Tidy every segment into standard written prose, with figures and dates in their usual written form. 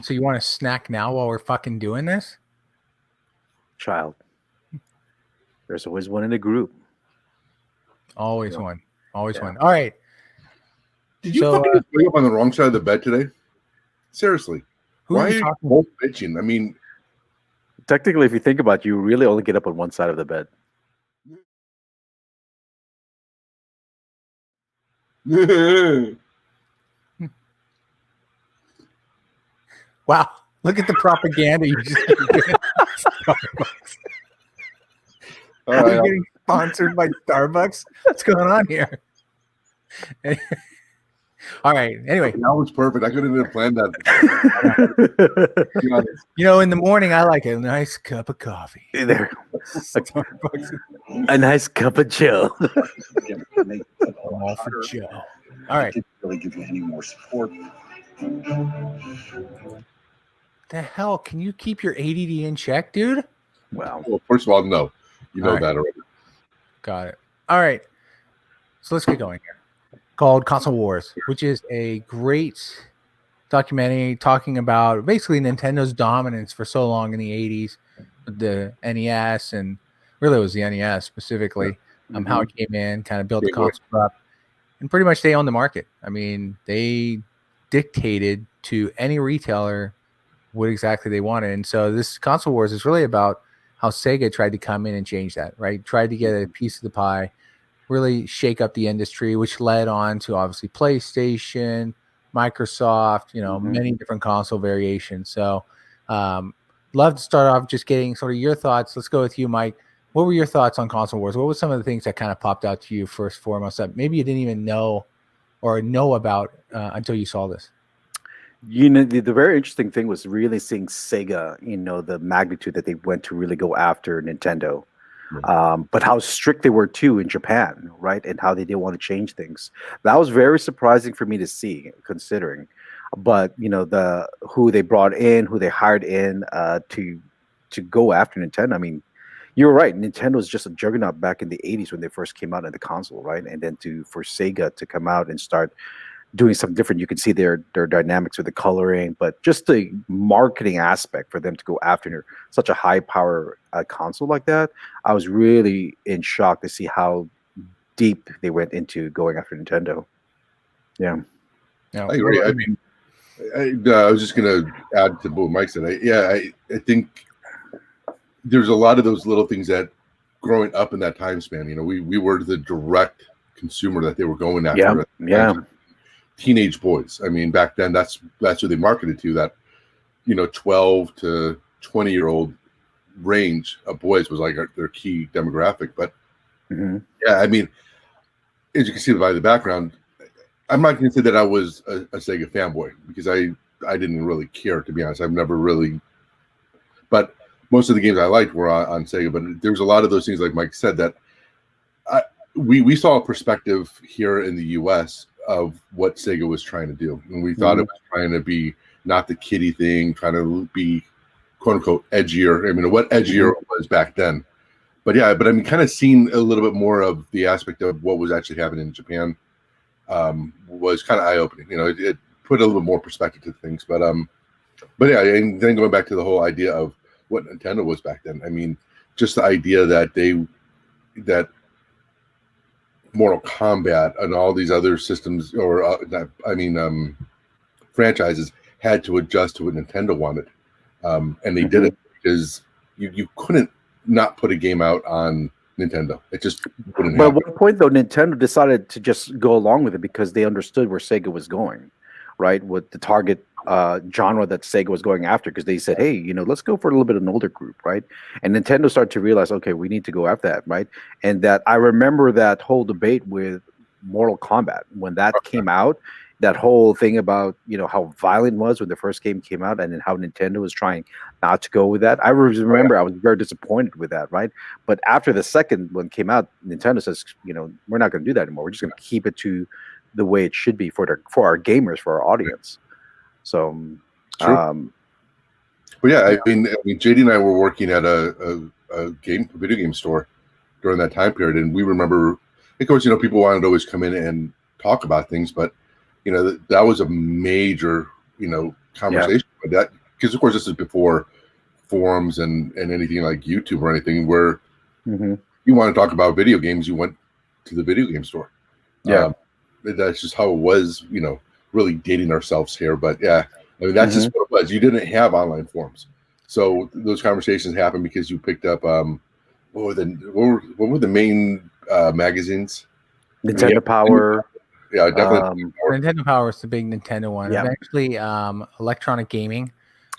So you want to snack now while we're fucking doing this? Child. There's always one in the group. Always one. Always one. All right. Did you fucking wake up on the wrong side of the bed today? Seriously. Why are you both bitching? I mean, technically, if you think about it, you really only get up on one side of the bed. Wow. Look at the propaganda you just Starbucks. Are you getting sponsored by Starbucks? What's going on here? All right. Anyway, that was perfect. I couldn't even plan that. In the morning, I like a nice cup of coffee. There, a nice cup of Joe. All for Joe. All right. Really give you any more support. The hell? Can you keep your ADD in check, dude? Wow. Well, first of all, no. You know that already. Got it. All right. So let's get going here. Called Console Wars, which is a great documentary talking about basically Nintendo's dominance for so long in the 80s, the NES, and really it was the NES specifically, how it came in, kind of built the console up, and pretty much they owned the market. I mean, they dictated to any retailer what exactly they wanted. And so this Console Wars is really about how Sega tried to come in and change that, right? Tried to get a piece of the pie, really shake up the industry, which led on to obviously PlayStation, Microsoft, many different console variations. So love to start off just getting sort of your thoughts. Let's go with you, Mike. What were your thoughts on Console Wars? What were some of the things that kind of popped out to you first and foremost that maybe you didn't even know about until you saw this? The very interesting thing was really seeing Sega, the magnitude that they went to really go after Nintendo. But how strict they were too in Japan, right? And how they didn't want to change things. That was very surprising for me to see, considering. But who they brought in, who they hired in to go after Nintendo. I mean, you're right. Nintendo was just a juggernaut back in the 80s when they first came out in the console, right? And then for Sega to come out and start doing something different. You can see their dynamics with the coloring, but just the marketing aspect for them to go after such a high power console like that, I was really in shock to see how deep they went into going after Nintendo. Yeah, I agree. I mean, I was just going to add to what Mike said. I think there's a lot of those little things that growing up in that time span, we were the direct consumer that they were going after. Yeah. Teenage boys. I mean, back then that's what they marketed to, that 12 to 20-year-old range of boys was like their key demographic. But yeah, I mean, as you can see by the background, I'm not going to say that I was a Sega fanboy because I didn't really care, to be honest. I've never really, but most of the games I liked were on Sega. But there's a lot of those things, like Mike said, that we saw a perspective here in the U.S. of what Sega was trying to do. And we thought it was trying to be not the kiddie thing, trying to be quote unquote edgier. I mean, what edgier was back then. But yeah, I mean, kind of seeing a little bit more of the aspect of what was actually happening in Japan was kind of eye-opening. It put a little bit more perspective to things. But yeah, and then going back to the whole idea of what Nintendo was back then. I mean, just the idea that that Mortal Kombat and all these other systems franchises had to adjust to what Nintendo wanted. And they did it because you couldn't not put a game out on Nintendo. It just wouldn't happen. But at one point, though, Nintendo decided to just go along with it because they understood where Sega was going, right? With the target genre that Sega was going after, because they said, hey, let's go for a little bit of an older group, right? And Nintendo started to realize, okay, we need to go after that, right? And that I remember that whole debate with Mortal Kombat when that came out, that whole thing about, how violent it was when the first game came out, and then how Nintendo was trying not to go with that. I remember I was very disappointed with that, right? But after the second one came out, Nintendo says, we're not going to do that anymore. We're just going to keep it to the way it should be for our gamers, for our audience. So, but yeah, I mean, JD and I were working at a video game store during that time period, and we remember, of course, people wanted to always come in and talk about things, but that was a major, conversation. But because of course this is before forums and anything like YouTube or anything where you want to talk about video games, you went to the video game store. Yeah. That's just how it was, really dating ourselves here. But yeah, I mean, that's just what it was. You didn't have online forums. So those conversations happened because you picked up, what were the main magazines? Nintendo Power. Yeah, definitely. Nintendo Power is the big Nintendo one. Yeah. Eventually, Electronic Gaming.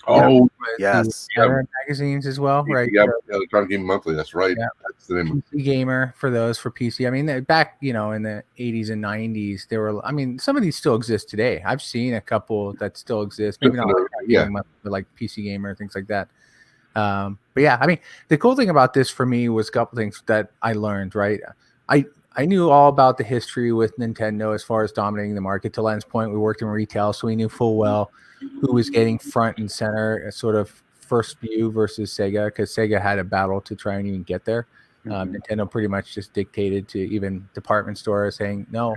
Oh, yes. Other magazines as well, right? Yeah, Electronic Gaming Monthly. That's right. Yeah. That's the name. PC Gamer for PC. I mean, back in the 80s and 90s, there were. I mean, some of these still exist today. I've seen a couple that still exist. Maybe not like PC Gamer, things like that. But yeah, I mean, the cool thing about this for me was a couple things that I learned. Right, I knew all about the history with Nintendo as far as dominating the market. To Len's point, we worked in retail, so we knew full well who was getting front and center, sort of first view versus Sega, because Sega had a battle to try and even get there. Nintendo pretty much just dictated to even department stores saying, no,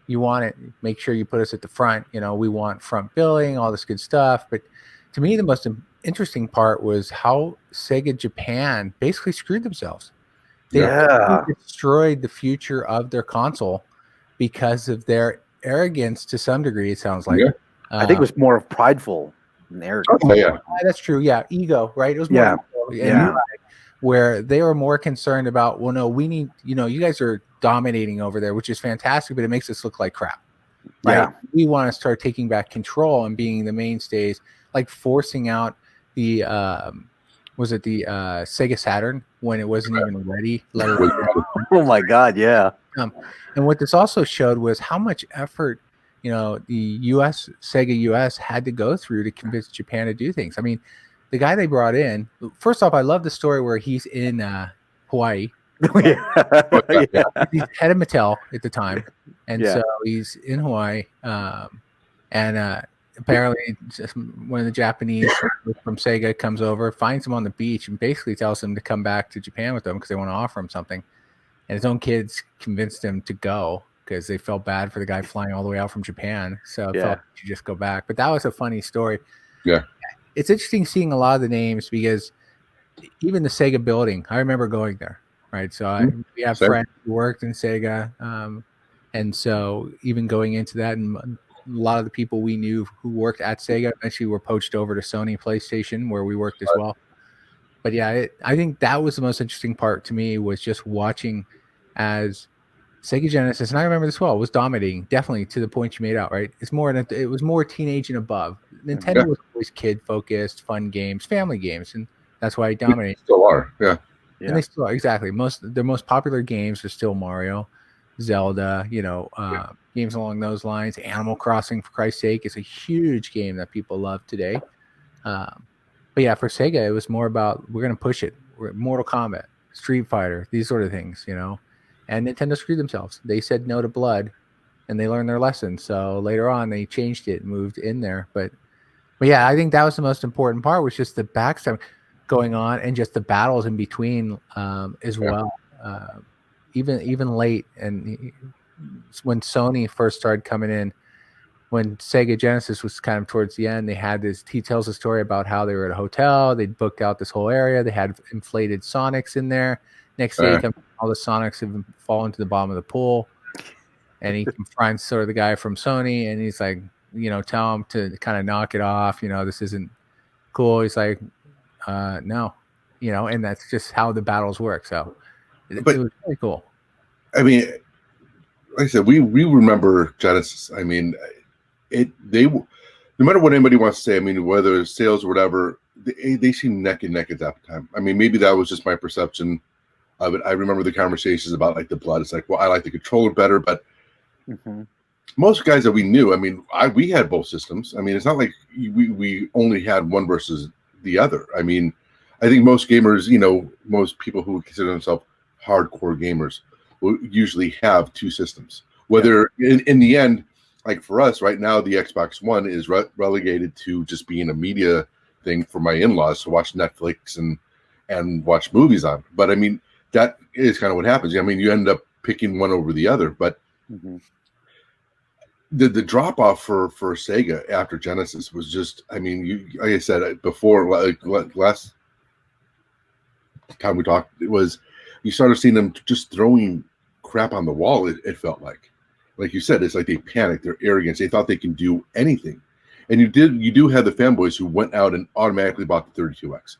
you want it, make sure you put us at the front. We want front billing, all this good stuff. But to me, the most interesting part was how Sega Japan basically screwed themselves. They destroyed the future of their console because of their arrogance to some degree, it sounds like. Yeah. I think it was more of prideful than arrogant. Oh, yeah. That's true. Yeah. Ego, right? It was more ego, where they were more concerned about, well, no, we need, you guys are dominating over there, which is fantastic, but it makes us look like crap. Right. Yeah. We want to start taking back control and being the mainstays, like forcing out the Sega Saturn when it wasn't even ready. Oh my God, yeah. And what this also showed was how much effort, the Sega US had to go through to convince Japan to do things. I mean, the guy they brought in, first off, I love the story where he's in Hawaii. He's head of Mattel at the time. And so he's in Hawaii. And apparently one of the Japanese from Sega comes over, finds him on the beach, and basically tells him to come back to Japan with them because they want to offer him something. And his own kids convinced him to go because they felt bad for the guy flying all the way out from Japan. So it felt like you just go back. But that was a funny story. Yeah. It's interesting seeing a lot of the names because even the Sega building, I remember going there, right? So we have friends who worked in Sega. And so even going into that, and a lot of the people we knew who worked at Sega eventually were poached over to Sony PlayStation, where we worked as well. But yeah, I think that was the most interesting part to me, was just watching as Sega Genesis, and I remember this well, was dominating, definitely to the point you made out, right? It was more teenage and above. Nintendo was always kid focused, fun games, family games, and that's why it dominated. They still are, yeah. And they still are, exactly. Their most popular games are still Mario, Zelda, games along those lines. Animal Crossing, for Christ's sake, is a huge game that people love today. But yeah, for Sega, it was more about, we're going to push it. Mortal Kombat, Street Fighter, these sort of things, And Nintendo screwed themselves. They said no to blood, and they learned their lesson. So later on, they changed it, moved in there. But yeah, I think that was the most important part, was just the backstory going on and just the battles in between as well. Even late, and when Sony first started coming in, when Sega Genesis was kind of towards the end, they had this. He tells a story about how they were at a hotel. They'd booked out this whole area. They had inflated Sonics in there. Next day, all the Sonics have fallen to the bottom of the pool, and he confronts sort of the guy from Sony, and he's like, tell him to kind of knock it off. This isn't cool. He's like, no, and that's just how the battles work. So it was really cool. I mean, like I said, we remember Genesis. I mean, no matter what anybody wants to say, I mean, whether it's sales or whatever, they seem neck and neck at that time. I mean, maybe that was just my perception of it. I remember the conversations about like the blood. It's like, well, I like the controller better, but most guys that we knew, I mean, we had both systems. I mean, it's not like we only had one versus the other. I mean, I think most gamers, most people who consider themselves hardcore gamers will usually have two systems. Whether in the end, like for us right now, the Xbox One is relegated to just being a media thing for my in-laws to watch Netflix and watch movies on. But I mean, that is kind of what happens. I mean, you end up picking one over the other. But the drop off for Sega after Genesis was just, I mean, you like I said before, like last time we talked, it was you started seeing them just throwing crap on the wall. It felt like you said, it's like they panicked, their arrogance, they thought they can do anything. And you do have the fanboys who went out and automatically bought the 32X,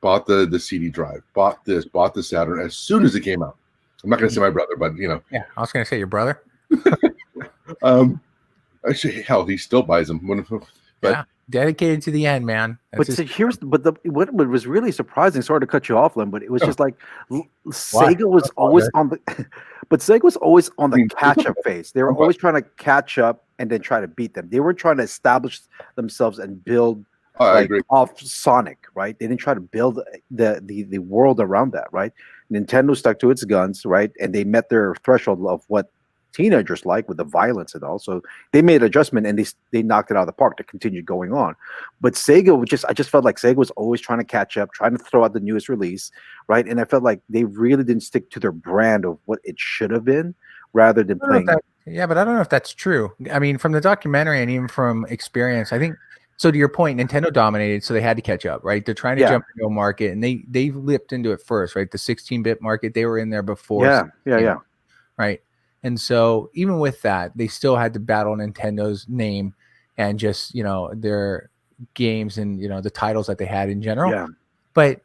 bought the CD drive, bought the Saturn as soon as it came out. I'm not going to say my brother, but you know. Yeah, I was going to say your brother. Actually, hell, he still buys them. But yeah, dedicated to the end, man. But what was really surprising. Sorry to cut you off, Len, but it was just like Sega was always on the, but Sega was always on the catch-up phase. They were always trying to catch up and then try to beat them. They were trying to establish themselves and build off Sonic, right? They didn't try to build the world around that, right? Nintendo stuck to its guns, right? And they met their threshold of what teenagers like with the violence and all. So they made an adjustment and they knocked it out of the park to continue going on. But Sega I just felt like Sega was always trying to catch up, trying to throw out the newest release, right? And I felt like they really didn't stick to their brand of what it should have been, rather than playing. Yeah, but I don't know if that's true. I mean, from the documentary and even from experience, I think. So to your point, Nintendo dominated, so they had to catch up, right? They're trying to jump into a market, and they leapt into it first, right? The 16-bit market, they were in there before. Yeah. Right. And so even with that, they still had to battle Nintendo's name and just, their games and, the titles that they had in general. Yeah. But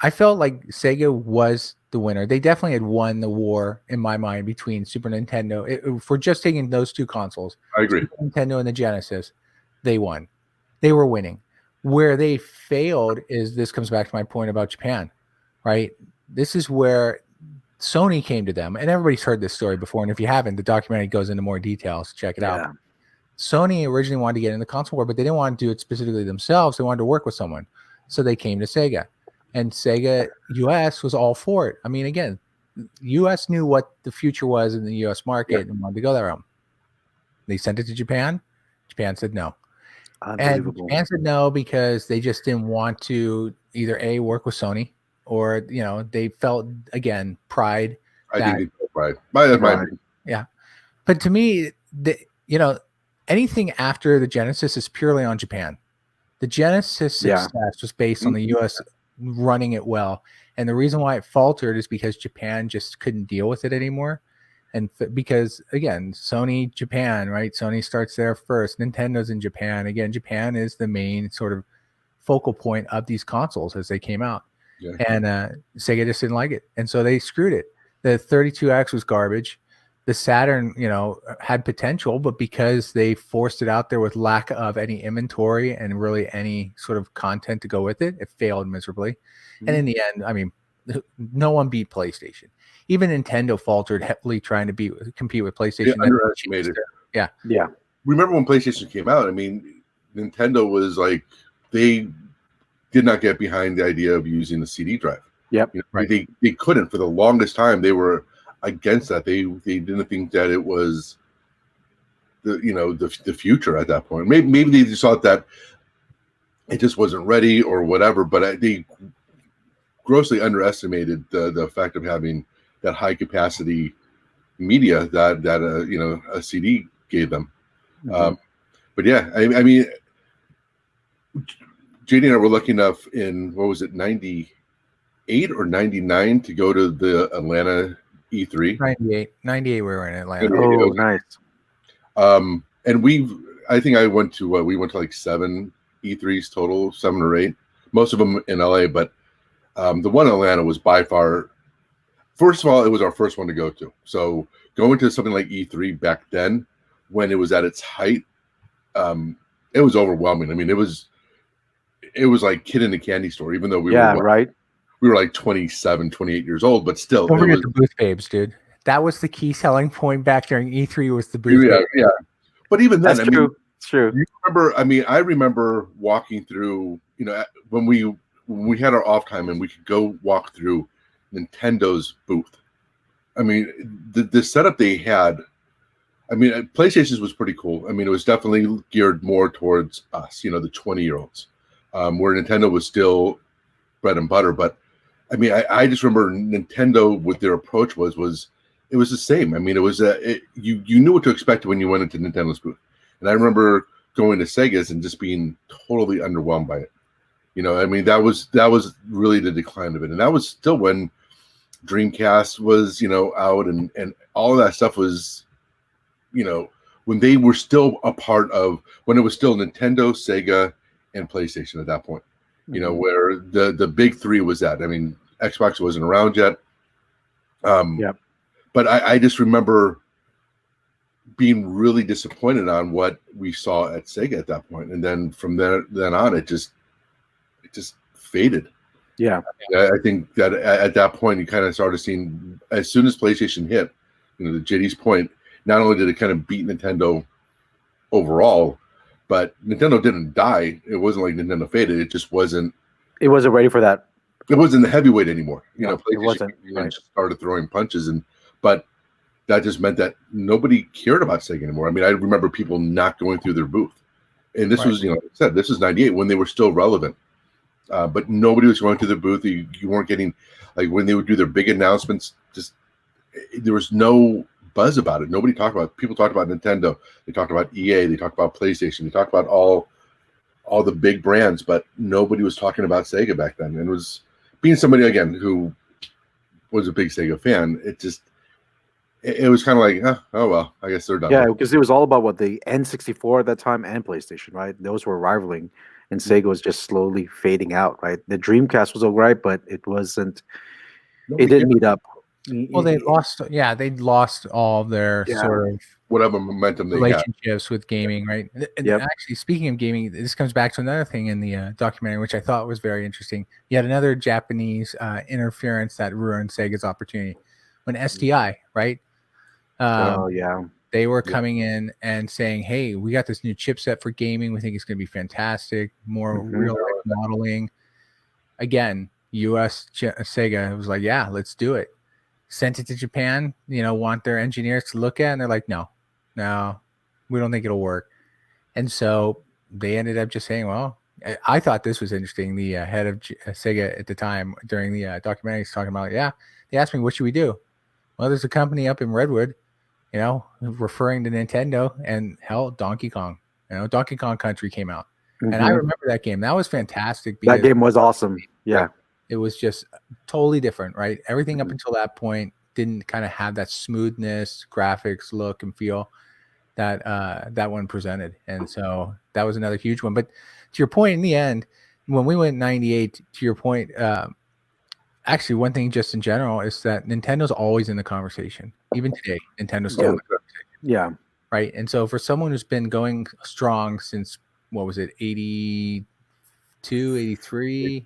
I felt like Sega was the winner. They definitely had won the war in my mind between Super Nintendo. If we're just taking those two consoles, I agree. Super Nintendo and the Genesis, they won. They were winning. Where they failed is, this comes back to my point about Japan, right? This is where Sony came to them, and everybody's heard this story before. And if you haven't, the documentary goes into more details. Check it out. Sony originally wanted to get in the console war, but they didn't want to do it specifically themselves. They wanted to work with someone. So they came to Sega, and Sega US was all for it. I mean, again, US knew what the future was in the US market and wanted to go that route. They sent it to Japan. Japan said no. And Japan said no because they just didn't want to either A, work with Sony, or they felt, again, pride. I think they felt pride. Yeah, but to me, anything after the Genesis is purely on Japan. The Genesis success was based on the U.S. running it well, and the reason why it faltered is because Japan just couldn't deal with it anymore, and because again, Sony Japan, right? Sony starts there first. Nintendo's in Japan. Again, Japan is the main sort of focal point of these consoles as they came out. Yeah. And Sega just didn't like it, and so they screwed it. The 32X was garbage. The Saturn, had potential, but because they forced it out there with lack of any inventory and really any sort of content to go with it, it failed miserably. Mm-hmm. And in the end, I mean, no one beat PlayStation. Even Nintendo faltered heavily trying to compete with PlayStation. Underestimated. Yeah. Remember when PlayStation came out? I mean, Nintendo was like, they did not get behind the idea of using the CD drive. Yep. Right. They couldn't. For the longest time, they were against that. They didn't think that it was the future at that point. Maybe they just thought that it just wasn't ready or whatever. But they grossly underestimated the effect of having that high capacity media that a CD gave them. Mm-hmm. But yeah, I mean, JD and I were lucky enough in, what was it, 98 or 99 to go to the Atlanta E3. 98 we were in Atlanta. Oh, nice. And I think I went to, we went to like 7 E3s total, 7 or 8, most of them in LA, but the one in Atlanta was by far, first of all, it was our first one to go to. So going to something like E3 back then, when it was at its height, it was overwhelming. I mean, it was like kid in a candy store, even though we were like 27, 28 years old, but still. Don't forget the booth babes, dude. That was the key selling point back during E3 was the booth babes. Yeah. But even then, That's true. It's true. You remember, I remember walking through, when we had our off time and we could go walk through Nintendo's booth. I mean, the setup they had, I mean, PlayStation's was pretty cool. I mean, it was definitely geared more towards us, the 20-year-olds, where Nintendo was still bread and butter. But I mean, I just remember Nintendo, what their approach was it was the same. I mean, it was you knew what to expect when you went into Nintendo's booth, and I remember going to Sega's and just being totally underwhelmed by it. You know, I mean, that was really the decline of it, and that was still when Dreamcast was, you know, out, and all of that stuff was, you know, when they were still a part of, when it was still Nintendo, Sega, and PlayStation at that point. You know, where the big three was at. I mean, Xbox wasn't around yet. But I just remember being really disappointed on what we saw at Sega at that point, and then from then on, it just faded. Yeah, I think that at that point, you kind of started seeing, as soon as PlayStation hit, you know, to JD's point, not only did it kind of beat Nintendo overall, but Nintendo didn't die. It wasn't like Nintendo faded. It just wasn't. It wasn't ready for that. It wasn't the heavyweight anymore. You know, it wasn't. PlayStation just started throwing punches, but that just meant that nobody cared about Sega anymore. I mean, I remember people not going through their booth, and this was, you know, like I said, this is '98 when they were still relevant. But nobody was going to the booth. You weren't getting, like, when they would do their big announcements, just there was no buzz about it. Nobody talked about it. People talked about Nintendo. They talked about EA. They talked about PlayStation. They talked about all the big brands, but nobody was talking about Sega back then. And it was, being somebody, again, who was a big Sega fan, it was kind of like, oh well, I guess they're done. Yeah, because it was all about what the N64 at that time and PlayStation, right? Those were rivaling, and Sega was just slowly fading out, right? The Dreamcast was all right, but it wasn't. It didn't meet up. Well, they lost. Yeah, they lost all their sort of whatever momentum they relationships with gaming, right? And actually, speaking of gaming, this comes back to another thing in the documentary, which I thought was very interesting. You had another Japanese interference that ruined Sega's opportunity when SDI, right? They were coming in and saying, "Hey, we got this new chipset for gaming. We think it's going to be fantastic. More real-life modeling." Again, U.S. Sega was like, "Yeah, let's do it." Sent it to Japan, you know, want their engineers to look at, and they're like, no, we don't think it'll work. And so they ended up just saying, well, I thought this was interesting. The head of Sega at the time during the documentary is talking about, they asked me, what should we do? Well, there's a company up in Redwood, you know, referring to Nintendo, and hell, Donkey Kong. You know, Donkey Kong Country came out. And I remember that game. That was fantastic. That game was awesome. Yeah. It was just totally different, right? Everything up until that point didn't kind of have that smoothness, graphics, look, and feel that that one presented. And so that was another huge one. But to your point, in the end, when we went 98, to your point, actually, one thing just in general is that Nintendo's always in the conversation. Even today, Nintendo's still in the conversation. Yeah. Right. And so for someone who's been going strong since, what was it, 82, 83?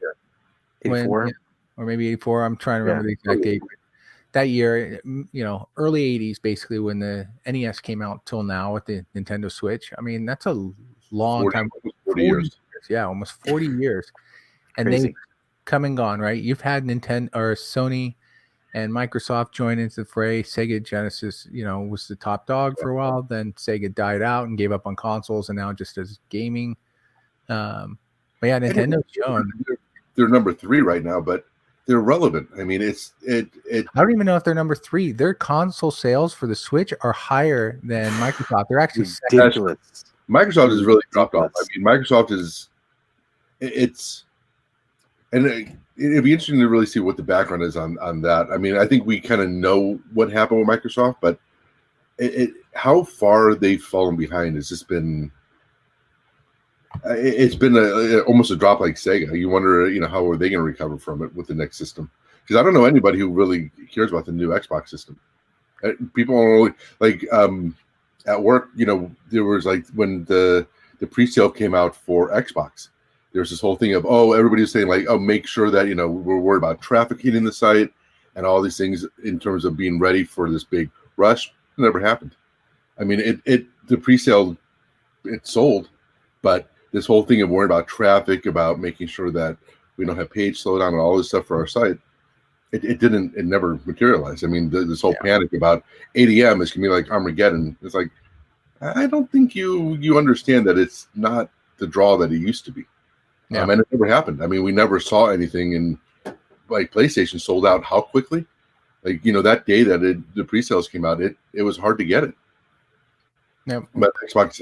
84 or maybe 84. I'm trying to remember the exact date. That year, you know, early 80s, basically, when the NES came out till now with the Nintendo Switch. I mean, that's a long time. 40 years. Yeah, almost 40 years. And they've come and gone, right? You've had Nintendo or Sony and Microsoft join into the fray. SEGA Genesis, you know, was the top dog for a while. Then Sega died out and gave up on consoles, and now just as gaming. But yeah, Nintendo's shown. They're number 3 right now, but they're relevant. I mean, I don't even know if they're number 3. Their console sales for the Switch are higher than Microsoft. They're actually ridiculous. Microsoft has really dropped off. I mean, Microsoft and it'd be interesting to really see what the background is on that. I mean, I think we kind of know what happened with Microsoft, but how far they've fallen behind has just been. It's been almost a drop like Sega. You wonder, you know, how are they going to recover from it with the next system? Because I don't know anybody who really cares about the new Xbox system. People are only, like, at work, you know, there was like when the pre-sale came out for Xbox, there's this whole thing of, everybody was saying like, make sure that, you know, we're worried about traffic hitting the site and all these things in terms of being ready for this big rush. It never happened. I mean, the pre-sale, it sold, but this whole thing of worrying about traffic, about making sure that we don't have page slowdown and all this stuff for our site, it never materialized. I mean, this whole panic about 8 a.m. is going to be like Armageddon. It's like, I don't think you understand that it's not the draw that it used to be. Yeah. And it never happened. I mean, we never saw anything in, like, PlayStation sold out how quickly? Like, that day that the pre-sales came out, it was hard to get it. Yep. But Xbox,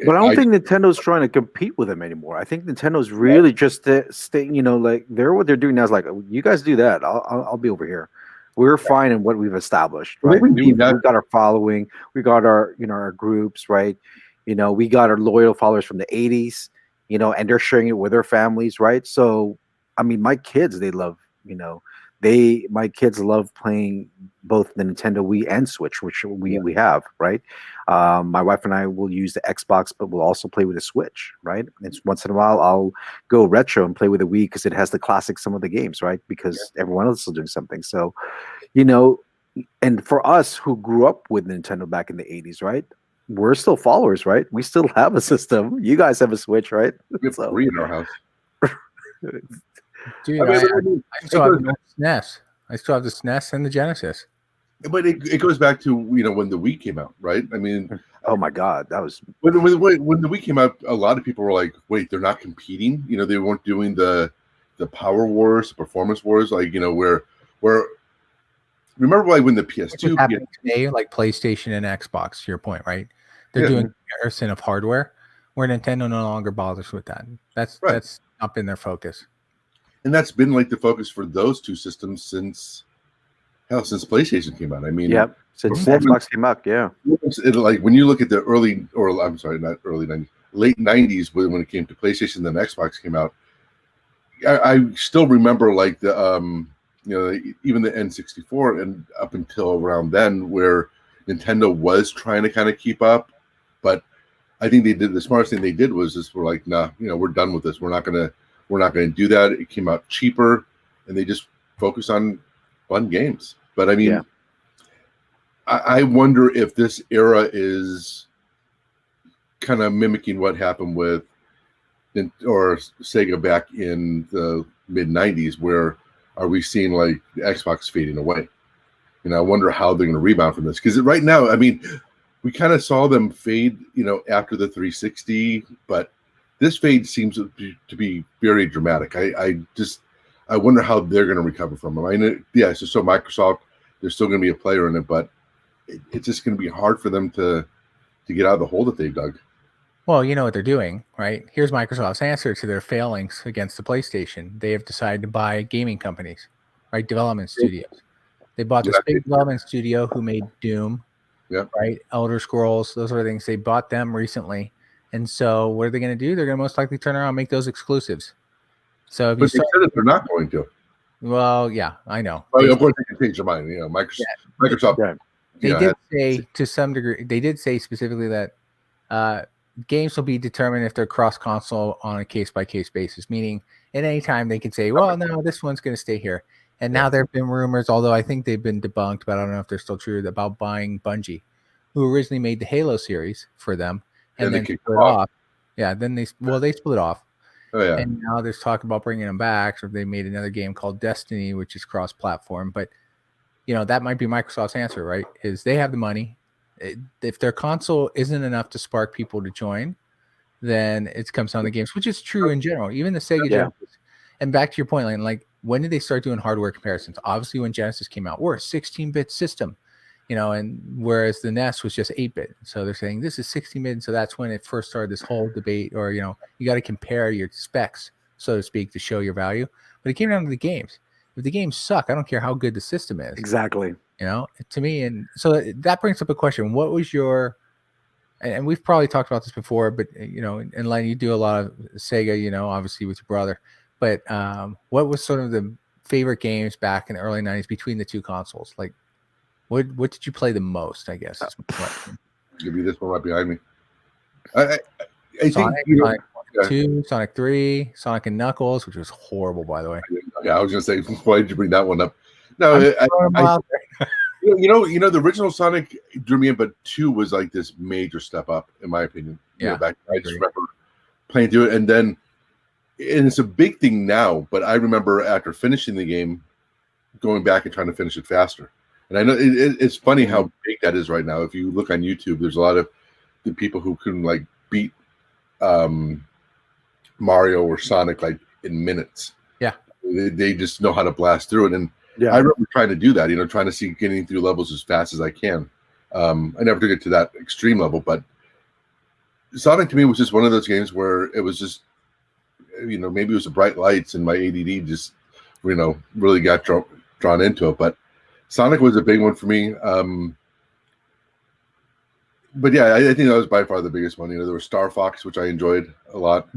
But I don't think Nintendo's trying to compete with them anymore. I think Nintendo's really just staying, like what they're doing now is like, you guys do that. I'll be over here. We're fine in what we've established, right? We've got our following, we got our our groups, right? We got our loyal followers from the 80s, and they're sharing it with their families, right? So, I mean, my kids, they love, my kids love playing both the Nintendo Wii and Switch, which we have, right? My wife and I will use the Xbox, but we'll also play with the Switch, right? And once in a while, I'll go retro and play with the Wii because it has the classic some of the games, right? Because everyone else is doing something. So, and for us who grew up with Nintendo back in the 80s, right? We're still followers, right? We still have a system. You guys have a Switch, right? We have 3 in our house. Dude, I still have the SNES. I still have the SNES and the Genesis. But it goes back to when the Wii came out, right? I mean, oh my God, that was when the Wii came out. A lot of people were like, "Wait, they're not competing." They weren't doing the Power Wars, the Performance Wars, like where remember like when the PS2 happening today, like PlayStation and Xbox. To your point, right? They're doing comparison of hardware, where Nintendo no longer bothers with that. That's not been their focus. And that's been like the focus for those two systems since PlayStation came out. I mean, since Xbox came out, like when you look at the late 90s when it came to PlayStation, then Xbox came out. I still remember like the even the N64 and up until around then, where Nintendo was trying to kind of keep up, but I think the smartest thing they did was just we're like, nah, we're done with this. We're not gonna do that. It came out cheaper, and they just focused on fun games. But I mean, I wonder if this era is kind of mimicking what happened with Sega back in the mid 90s, where are we seeing like the Xbox fading away? I wonder how they're going to rebound from this, because right now, I mean, we kind of saw them fade, after the 360, but this fade seems to be very dramatic. I wonder how they're going to recover from them. I mean, so Microsoft, there's still going to be a player in it, but it's just going to be hard for them to get out of the hole that they've dug. Well, you know what they're doing, right? Here's Microsoft's answer to their failings against the PlayStation. They have decided to buy gaming companies, right? Development studios. They bought this big development studio who made Doom, right? Elder Scrolls, those sort of things. They bought them recently. And so what are they going to do? They're going to most likely turn around and make those exclusives. So if but they said that they're not going to. Well, yeah, I know. Well, of course they can change their mind. Microsoft. They did say to some degree. They did say specifically that games will be determined if they're cross-console on a case-by-case basis. Meaning, at any time they can say, "Well, no, this one's going to stay here." And now there have been rumors, although I think they've been debunked, but I don't know if they're still true, about buying Bungie, who originally made the Halo series for them, and then split off. Yeah, then they split off. Oh yeah. And now there's talk about bringing them back. So they made another game called Destiny, which is cross-platform. But that might be Microsoft's answer, right? Is they have the money. If their console isn't enough to spark people to join, then it comes down to games, which is true in general. Even the Sega Genesis. And back to your point, like when did they start doing hardware comparisons? Obviously, when Genesis came out, we're a 16-bit system, and whereas the NES was just 8-bit. So they're saying this is 16-bit. So that's when it first started this whole debate, or, you got to compare your specs, so to speak, to show your value. But it came down to the games. If the games suck, I don't care how good the system is. Exactly. To me. And so that brings up a question. What was your, and we've probably talked about this before, but, and Len, you do a lot of Sega, obviously with your brother. But what was sort of the favorite games back in the early 90s between the two consoles? Like, what did you play the most, I guess? Give me this one right behind me. I Sonic, think Sonic 2, Sonic 3, Sonic and Knuckles, which was horrible, by the way. Yeah, I was going to say, why did you bring that one up? No, the original Sonic drew me in, but 2 was like this major step up, in my opinion. Yeah, I just remember playing through it, and it's a big thing now, but I remember after finishing the game, going back and trying to finish it faster. And I know it's funny how big that is right now. If you look on YouTube, there's a lot of the people who can like beat Mario or Sonic like in minutes. Yeah, they just know how to blast through it. And Yeah. I remember trying to do that, trying to see getting through levels as fast as I can. I never took it to that extreme level, but Sonic to me was just one of those games where it was just, maybe it was the bright lights and my ADD just, really got drawn into it. But Sonic was a big one for me. But yeah, I think that was by far the biggest one. There was Star Fox, which I enjoyed a lot.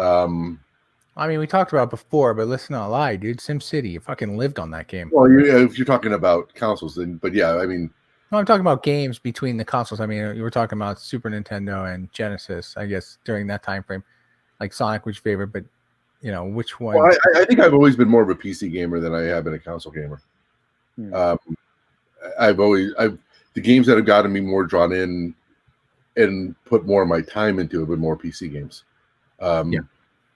I mean, we talked about it before, but let's not lie, dude. SimCity, you fucking lived on that game. Well, if you're talking about consoles, but yeah, I mean. No, I'm talking about games between the consoles. I mean, you were talking about Super Nintendo and Genesis, I guess, during that time frame. Like Sonic was your favorite, but which one? Well, I think I've always been more of a PC gamer than I have been a console gamer. The games that have gotten me more drawn in and put more of my time into have been more PC games.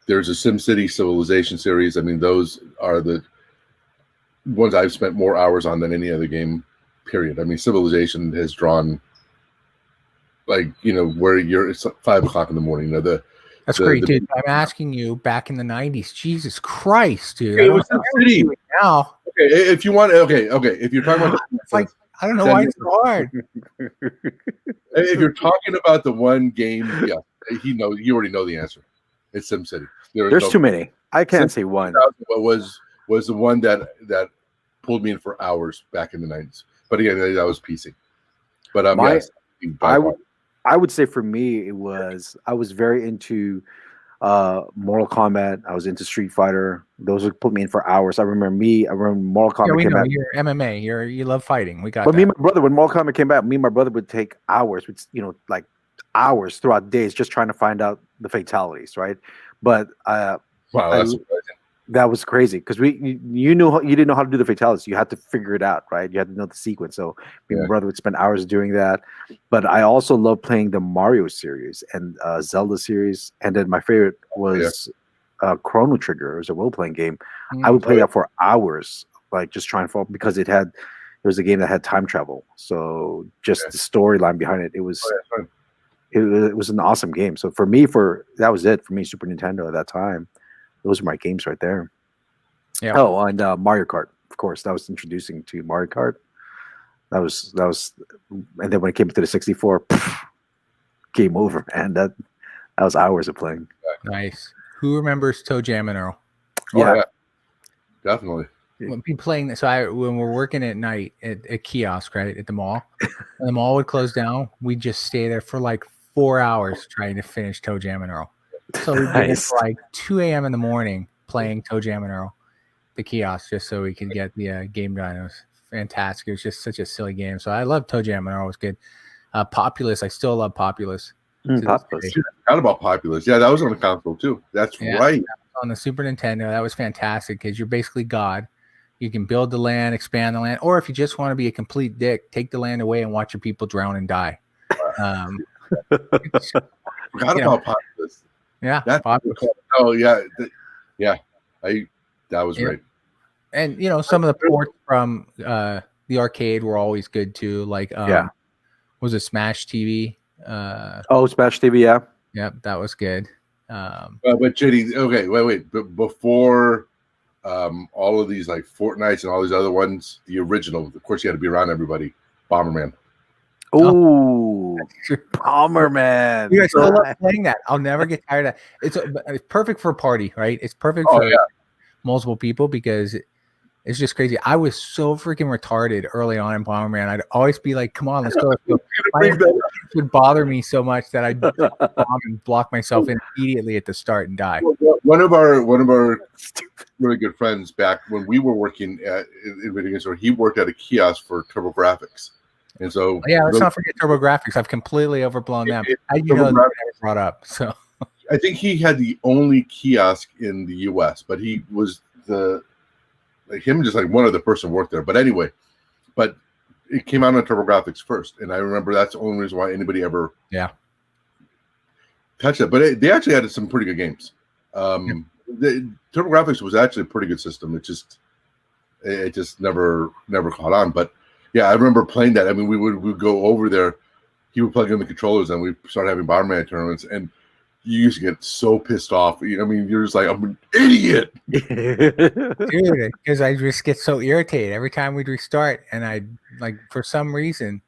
There's a SimCity Civilization series. I mean, those are the ones I've spent more hours on than any other game. Period. I mean, Civilization has drawn, where it's 5 o'clock in the morning. That's great, dude. I'm asking you, back in the '90s, Jesus Christ, dude. Okay, it was SimCity now. Okay, if you want, okay. If you're talking about, it's like I don't know why it's so hard. If you're talking about the one game, yeah, you already know the answer. It's SimCity. There's too many. I can't say one. Was the one that pulled me in for hours back in the '90s. But again, that was PC. But I would say for me, I was very into Mortal Kombat. I was into Street Fighter. Those would put me in for hours. I remember Mortal Kombat. Yeah, we came know out. you're MMA. You love fighting. We got. But that. me and my brother, when Mortal Kombat came out, me and my brother would take hours. Like hours throughout days, just trying to find out the fatalities, right? But wow, that's surprising. That was crazy because you didn't know how to do the fatalities. You had to figure it out, right? You had to know the sequence. So me and my brother would spend hours doing that. But I also love playing the Mario series and Zelda series. And then my favorite was Chrono Trigger. It was a role-playing game. I would play that for hours, like just trying to because it was a game that had time travel. So just the storyline behind it, it was it was an awesome game. So for me, that was it for me. Super Nintendo at that time. Those are my games right there. Yeah. Oh, and Mario Kart, of course. That was introducing to Mario Kart. That was, and then when it came to the 64, game over, man. That was hours of playing. Nice. Who remembers Toe Jam and Earl? Yeah, definitely. We've been playing this. So when we're working at night at kiosk, right at the mall, and the mall would close down, we'd just stay there for like 4 hours trying to finish Toe Jam and Earl. So we did it for like 2 a.m. in the morning playing Toe Jam and Earl, the kiosk, just so we could get the game done. It was fantastic. It was just such a silly game. So I love Toe Jam and Earl. It was good. Populous. I still love Populous. Populous. Forgot about Populous. Yeah, that was on the console too. That's right. On the Super Nintendo, that was fantastic because you're basically God. You can build the land, expand the land, or if you just want to be a complete dick, take the land away and watch your people drown and die. Forgot about Populous. Yeah, oh yeah, that was great. And some of the ports from the arcade were always good too. Like was it Smash TV? Smash TV, Yep, that was good. But JD, okay, wait. But before all of these like Fortnites and all these other ones, the original, of course, you had to be around everybody. Bomberman. Oh, Bomberman! You guys still love playing that. I'll never get tired of it. It's perfect for a party, right? It's perfect for multiple people because it's just crazy. I was so freaking retarded early on in Bomberman. I'd always be like, "Come on, let's go." It would bother me so much that I'd bomb and block myself in immediately at the start and die. One of our really good friends back when we were working in video games, he worked at a kiosk for TurboGrafx. And so, let's not forget TurboGrafx. I've completely overblown them. I never brought up. So I think he had the only kiosk in the U.S., but he was just like one other person worked there. But anyway, it came out on TurboGrafx first, and I remember that's the only reason why anybody ever touched it. But they actually had some pretty good games. The TurboGrafx was actually a pretty good system. It just never caught on, but. Yeah, I remember playing that. I mean, we would go over there. He would plug in the controllers, and we started having Bomberman tournaments. And you used to get so pissed off. I mean, you're just like, I'm an idiot. Dude, because I just get so irritated every time we'd restart, and I like for some reason,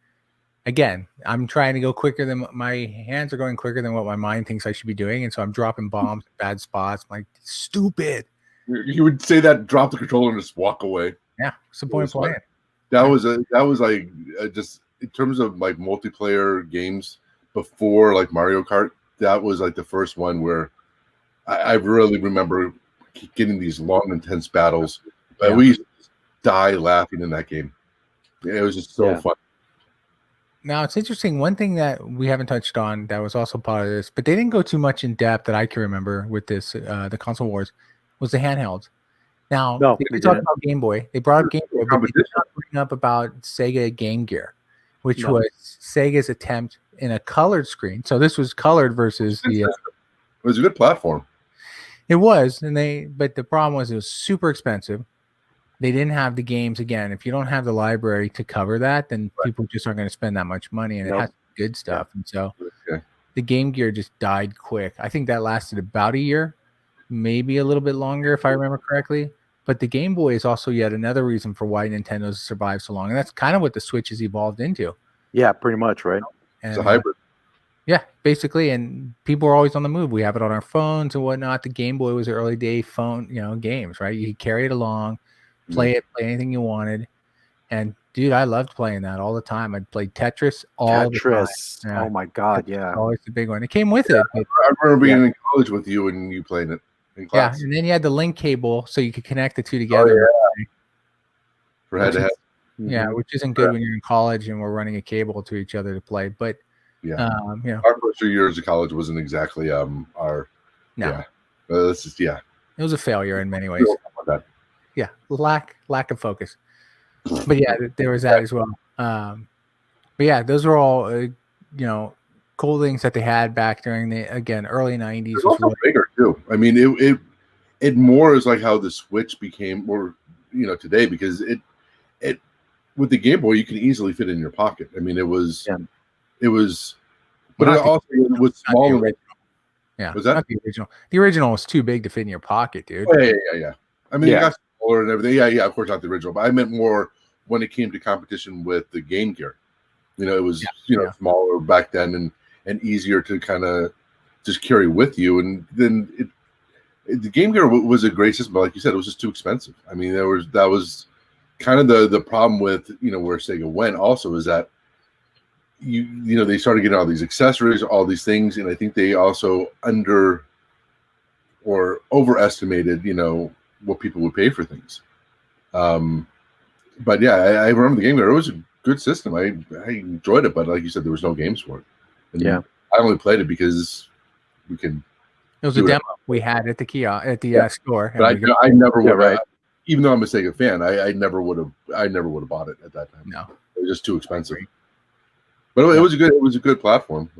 again, I'm trying to go quicker than my hands are going quicker than what my mind thinks I should be doing, and so I'm dropping bombs in bad spots. I'm like, stupid. You would say that, drop the controller and just walk away. Yeah, what's the point of playing? That was like just in terms of like multiplayer games before like Mario Kart. That was like the first one where I really remember getting these long, intense battles. But we used to die laughing in that game. It was just so fun. Now, it's interesting. One thing that we haven't touched on that was also part of this, but they didn't go too much in depth that I can remember with this, the console wars, was the handhelds. Now, they talked about Game Boy. They brought up Game Boy, but they did not bring up about Sega Game Gear, which was Sega's attempt in a colored screen. So this was colored versus the... it was a good platform. It was, but the problem was it was super expensive. They didn't have the games. Again, if you don't have the library to cover that, then people just aren't going to spend that much money, and it has good stuff. And so the Game Gear just died quick. I think that lasted about a year, maybe a little bit longer if I remember correctly. But the Game Boy is also yet another reason for why Nintendo's survived so long, and that's kind of what the Switch has evolved into. Yeah, pretty much, right? And, it's a hybrid. Yeah, basically, and people are always on the move. We have it on our phones and whatnot. The Game Boy was early day phone, games, right? You could carry it along, play anything you wanted. And dude, I loved playing that all the time. I'd play Tetris all the time. Yeah. Oh my god, yeah. Always the big one. It came with it. But, I remember being in college with you and you playing it in class. Yeah, and then you had the link cable so you could connect the two together. For head to head. Yeah, which isn't good when you're in college and we're running a cable to each other to play. But our first 2 years of college wasn't exactly our this is it was a failure in many ways. Yeah, lack of focus. But yeah, there was that as well. But yeah, those were all cool things that they had back during the early 90s. It was also bigger too. I mean, it more is like how the Switch became more today, because it with the Game Boy you can easily fit it in your pocket. I mean, it was, but it also was smaller. Yeah, was that not the original? The original was too big to fit in your pocket, dude. Yeah. I mean, it got smaller and everything. Yeah. Of course, not the original, but I meant more when it came to competition with the Game Gear. It was smaller back then and easier to kind of just carry with you. And then the Game Gear was a great system, but like you said, it was just too expensive. I mean, that was kind of the problem with where Sega went. Also, is that they started getting all these accessories, all these things, and I think they also overestimated what people would pay for things. But yeah, I remember the Game Gear. It was a good system. I enjoyed it, but like you said, there was no games for it. And I only played it because we could. It was a demo we had at the kiosk at the store. But I never would. Right. Even though I'm a Sega fan, I never would have. I never would have bought it at that time. No, it was just too expensive. But it was a good. It was a good platform.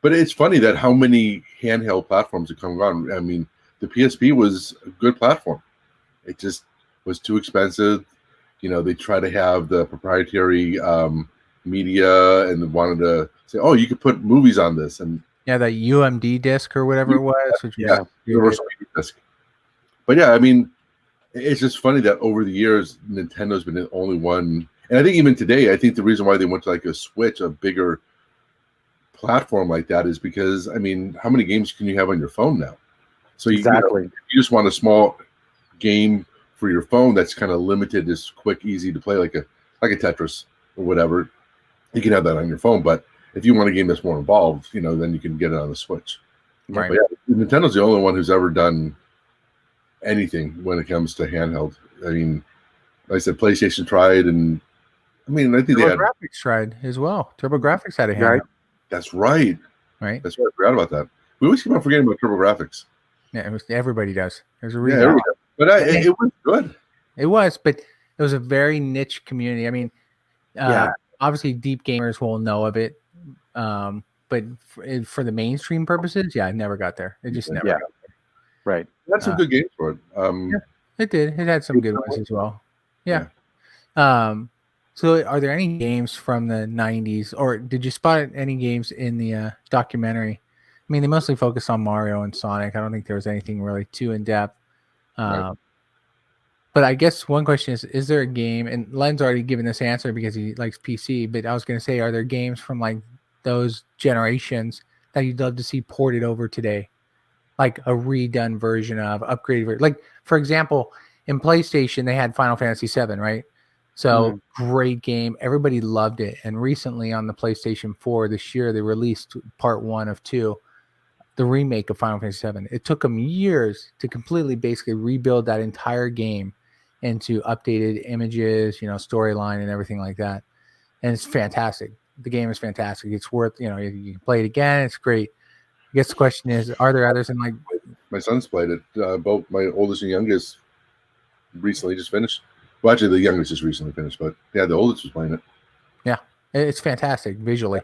But it's funny that how many handheld platforms have come on. I mean, the PSP was a good platform. It just was too expensive. They try to have the proprietary media and wanted to say, "Oh, you could put movies on this." And that UMD disc or whatever it was. Which Universal Media Disc. But yeah, I mean, it's just funny that over the years, Nintendo's been the only one. And I think even today, I think the reason why they went to like a Switch, a bigger platform like that, is because, I mean, how many games can you have on your phone now? So you just want a small game for your phone that's kind of limited, is quick, easy to play, like a Tetris or whatever. You can have that on your phone, but if you want a game that's more involved, then you can get it on the Switch. Right. But yeah, Nintendo's the only one who's ever done anything when it comes to handheld. I mean, like I said, PlayStation tried, and I mean, I think TurboGrafx tried as well. TurboGrafx had a handheld. Right. That's right. Right. That's right. I forgot about that. We always keep on forgetting about TurboGrafx. Yeah, everybody does. There's a reason. Yeah, but it was good. It was, but it was a very niche community. I mean, obviously, deep gamers will know of it, but for the mainstream purposes, I never got there. It just never got there. Right. It had some good games for it. It did. It had some good ones as well. Yeah. So are there any games from the 90s, or did you spot any games in the documentary mean, they mostly focused on Mario and Sonic. I don't think there was anything really too in depth. Right. But I guess one question is there a game, and Len's already given this answer because he likes PC, but I was going to say, are there games from like those generations that you'd love to see ported over today? Like a redone version of upgraded, like for example, in PlayStation, they had Final Fantasy VII, right? So great game. Everybody loved it. And recently on the PlayStation 4 this year, they released part 1 of 2, the remake of Final Fantasy VII. It took them years to completely basically rebuild that entire game into updated images, storyline and everything like that. And it's fantastic. The game is fantastic. It's worth, you can play it again. It's great. I guess the question is, are there others in like My son's played it. Both my oldest and youngest recently just finished. Well, actually, the youngest just recently finished, but yeah, the oldest was playing it. Yeah, it's fantastic visually.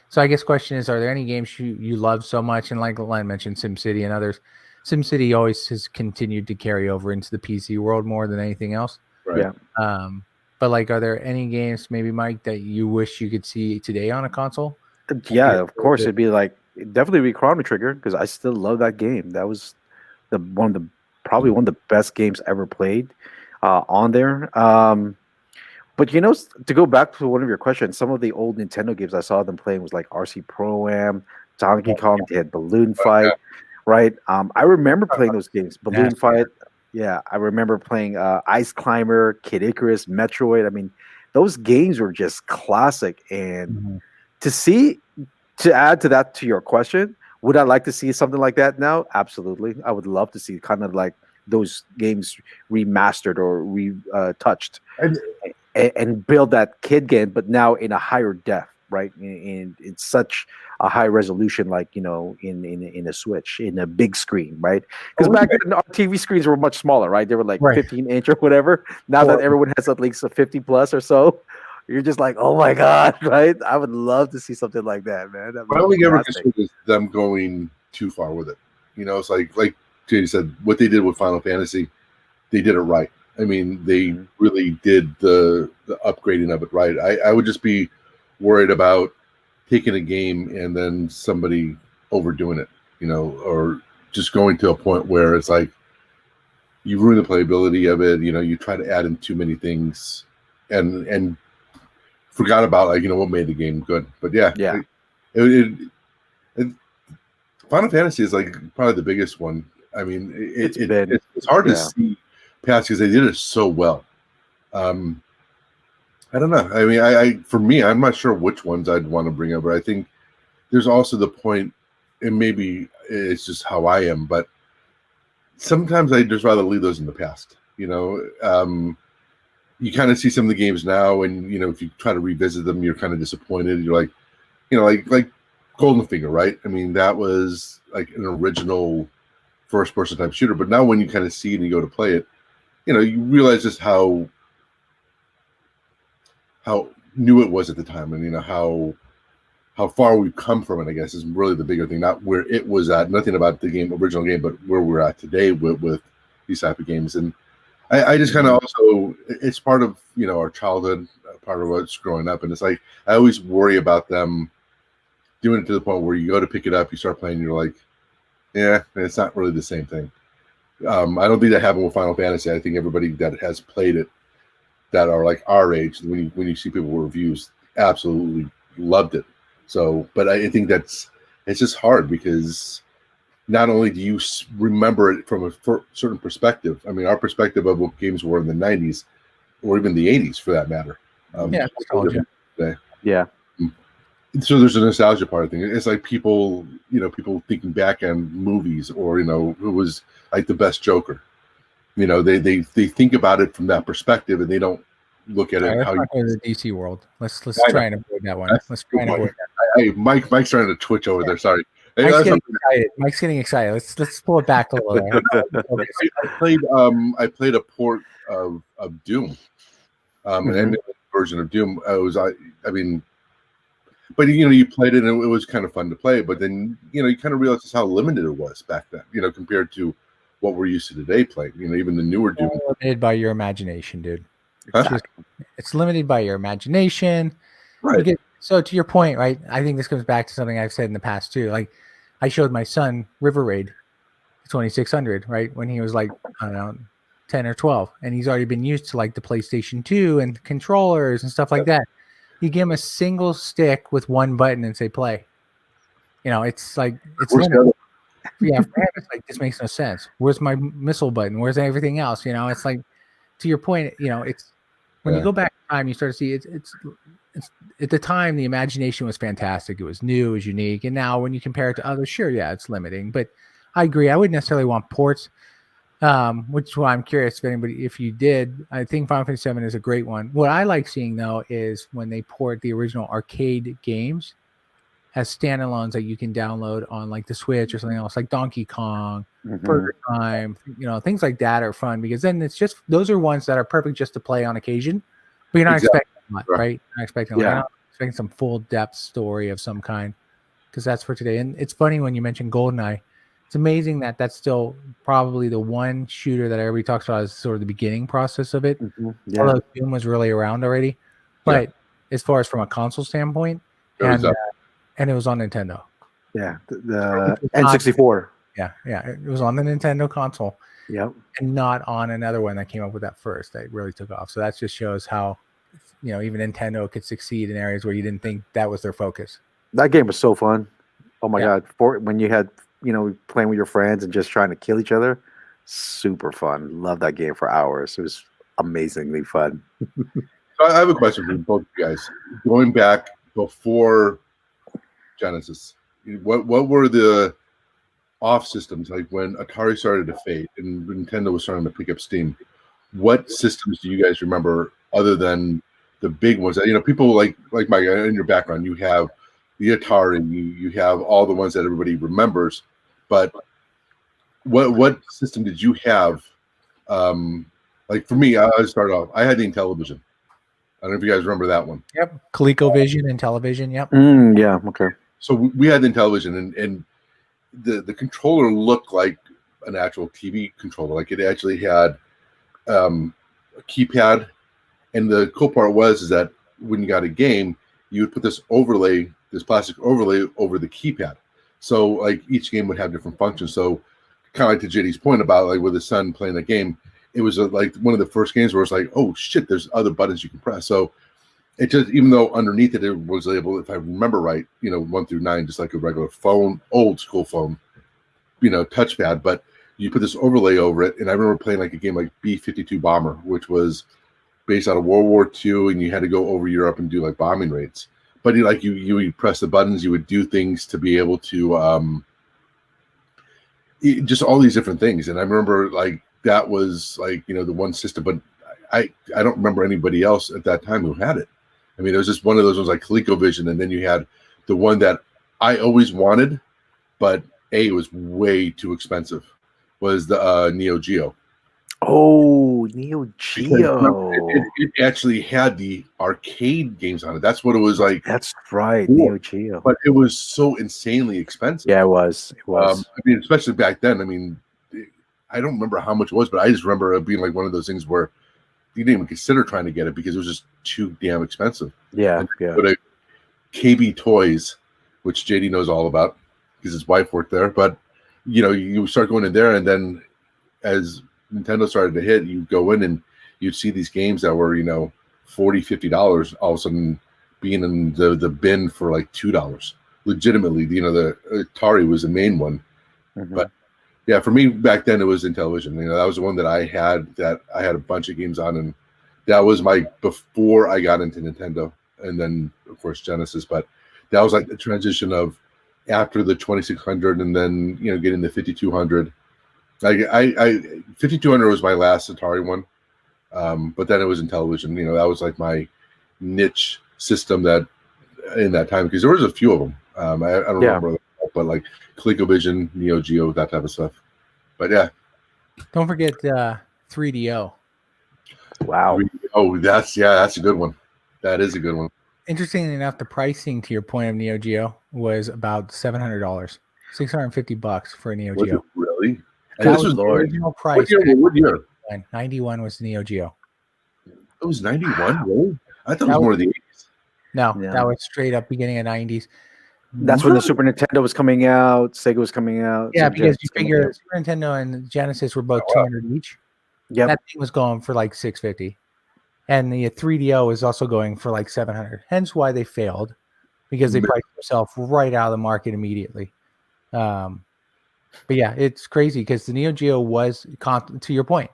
So I guess the question is, are there any games you love so much? And like Len mentioned, SimCity and others. SimCity always has continued to carry over into the PC world more than anything else. Right. Yeah. But like, are there any games, maybe Mike, that you wish you could see today on a console? Yeah, of course. It'd be like definitely be Chrono Trigger because I still love that game. That was probably one of the best games ever played on there. But to go back to one of your questions, some of the old Nintendo games I saw them playing was like RC Pro-Am, Donkey Kong. They had Balloon Fight, right? I remember playing those games. Balloon Fight. Yeah, I remember playing Ice Climber, Kid Icarus, Metroid. I mean, those games were just classic. And to add to that, to your question, would I like to see something like that now? Absolutely. I would love to see kind of like those games remastered or retouched and build that kid game, but now in a higher depth, right? In such a high resolution, like in a Switch, in a big screen, right? Because back then our TV screens were much smaller, right? They were like 15-inch or whatever. Now that everyone has at least a 50 plus or so, you're just like, oh my god, right? I would love to see something like that, man. I don't think ever considered them going too far with it. It's like Jay said, what they did with Final Fantasy, they did it right. I mean, they really did the upgrading of it right. I would just be worried about taking a game and then somebody overdoing it, or just going to a point where it's like you ruin the playability of it. You try to add in too many things and forgot about what made the game good. But yeah. Final Fantasy is like probably the biggest one. I mean, it's hard to see past because they did it so well. I don't know. I mean, for me, I'm not sure which ones I'd want to bring up, but I think there's also the point, and maybe it's just how I am, but sometimes I just rather leave those in the past. You kind of see some of the games now, and if you try to revisit them, you're kind of disappointed. You're like, like Golden Finger, right? I mean, that was like an original first-person type shooter, but now when you kind of see it and you go to play it, you realize just how new it was at the time, and how far we've come from it. I guess is really the bigger thing, not where it was at. Nothing about the original game, but where we're at today with these type of games. And I just kind of also, it's part of our childhood, part of what's growing up, and it's like I always worry about them doing it to the point where you go to pick it up, you start playing, and you're like, yeah, it's not really the same thing. I don't think that happened with Final Fantasy. I think everybody that has played it, that are like our age, when you see people with reviews, absolutely loved it. So, but I think it's just hard because not only do you remember it from a certain perspective. I mean, our perspective of what games were in the 90s or even the 80s for that matter. Yeah. So there's a nostalgia part of things. It's like people thinking back on movies or, who was like the best Joker. They think about it from that perspective and they don't look at it how you the DC world. Let's try and avoid that one. Let's try and avoid that. Hey, Mike's trying to twitch over there. Sorry. Hey, Mike's getting excited. Let's pull it back a little bit. I played a port of Doom. An version of Doom. But you played it and it was kind of fun to play, but then you kind of realized just how limited it was back then, compared to what we're used to today playing. Even the newer Doom. It's limited by your imagination, dude. It's limited by your imagination. Right. So to your point, right? I think this comes back to something I've said in the past too. Like I showed my son River Raid 2600, right, when he was like, I don't know, 10 or 12, and he's already been used to like the PlayStation 2 and controllers and stuff like that. You give him a single stick with one button and say play. It's like it's Where's the limited. other- Yeah, for him, it's like this makes no sense. Where's my missile button? Where's everything else? It's like, to your point, it's when you Yeah. go back in time, you start to see it's at the time the imagination was fantastic. It was new, it was unique, and now when you compare it to others, sure, yeah, it's limiting. But I agree. I wouldn't necessarily want ports. Which is why I'm curious if you did. I think Final Fantasy VII is a great one. What I like seeing though is when they port the original arcade games as standalones that you can download on like the Switch or something else, like Donkey Kong, Burger Time, things like that are fun because then it's just those are ones that are perfect just to play on occasion, but you're not expecting a lot, right? You're not expecting you're not expecting some full depth story of some kind because that's for today. And it's funny when you mentioned GoldenEye. It's amazing that that's still probably the one shooter that everybody talks about as sort of the beginning process of it. Yeah. Although Doom was really around already, but as far as from a console standpoint, and it was on Nintendo. Yeah, the N64. Yeah, it was on the Nintendo console. Yep. And not on another one that came up with that first. That really took off. So that just shows how, even Nintendo could succeed in areas where you didn't think that was their focus. That game was so fun. Oh my god! When you had playing with your friends and just trying to kill each other, super fun. Love that game for hours. It was amazingly fun. So I have a question for both of you guys. Going back before Genesis, what were the off systems like when Atari started to fade and Nintendo was starting to pick up steam? What systems do you guys remember other than the big ones that people like Mike in your background? You have the Atari, you have all the ones that everybody remembers, but what system did you have? Like for me, I'll start off. I had the Intellivision. I don't know if you guys remember that one. Yep, ColecoVision and television. Yep. Yeah. Okay. So we had the Intellivision, and the controller looked like an actual TV controller. Like it actually had a keypad, and the cool part is that when you got a game, you would put this plastic overlay over the keypad. So like each game would have different functions. So kind of like to JD's point about like with his son playing the game, it was like one of the first games where it's like, oh shit, there's other buttons you can press. So it just, even though underneath it was able, if I remember right, 1 through 9, just like a regular phone, old school phone, touchpad, but you put this overlay over it. And I remember playing like a game like B-52 Bomber, which was based out of World War II, and you had to go over Europe and do like bombing raids. But you would press the buttons, you would do things to be able to just all these different things. And I remember like that was like the one system, but I don't remember anybody else at that time who had it. I mean, it was just one of those ones like ColecoVision, and then you had the one that I always wanted, but it was way too expensive, was the Neo Geo. Oh, Neo Geo. It actually had the arcade games on it. That's what it was like. That's right, Neo Geo. But it was so insanely expensive. Yeah, it was. It was. I mean, especially back then. I mean, I don't remember how much it was, but I just remember it being like one of those things where you didn't even consider trying to get it because it was just too damn expensive. Yeah, yeah. Go to KB Toys, which JD knows all about because his wife worked there. But you start going in there, and then as Nintendo started to hit, you go in and you'd see these games that were $40-$50 all of a sudden being in the bin for like $2. Legitimately, the Atari was the main one, but. Yeah, for me back then it was Intellivision. That was the one that I had a bunch of games on, and that was before I got into Nintendo, and then of course Genesis. But that was like the transition of after the 2600, and then getting the 5200. I 5200 was my last Atari one, but then it was Intellivision. That was like my niche system that in that time because there was a few of them. I don't remember. But like ColecoVision, Neo Geo, that type of stuff. But yeah. Don't forget 3DO. Wow. 3DO, that's a good one. That is a good one. Interestingly enough, the pricing to your point of Neo Geo was about $700, $650 for a Neo Geo. Was it really? And that was the original price. What year? 91 was Neo Geo. It was 91, really? I thought it was more of the 80s. No, that was straight up beginning of 90s. That's when the Super Nintendo was coming out, Sega was coming out. Yeah, Sega because Genesis you coming figure out. Super Nintendo and Genesis were both Oh, wow. 200 each. Yep. That thing was going for like 650, and the 3DO is also going for like 700. Hence why they failed, because they Mi- priced themselves right out of the market immediately. But yeah, it's crazy because the Neo Geo was, to your point,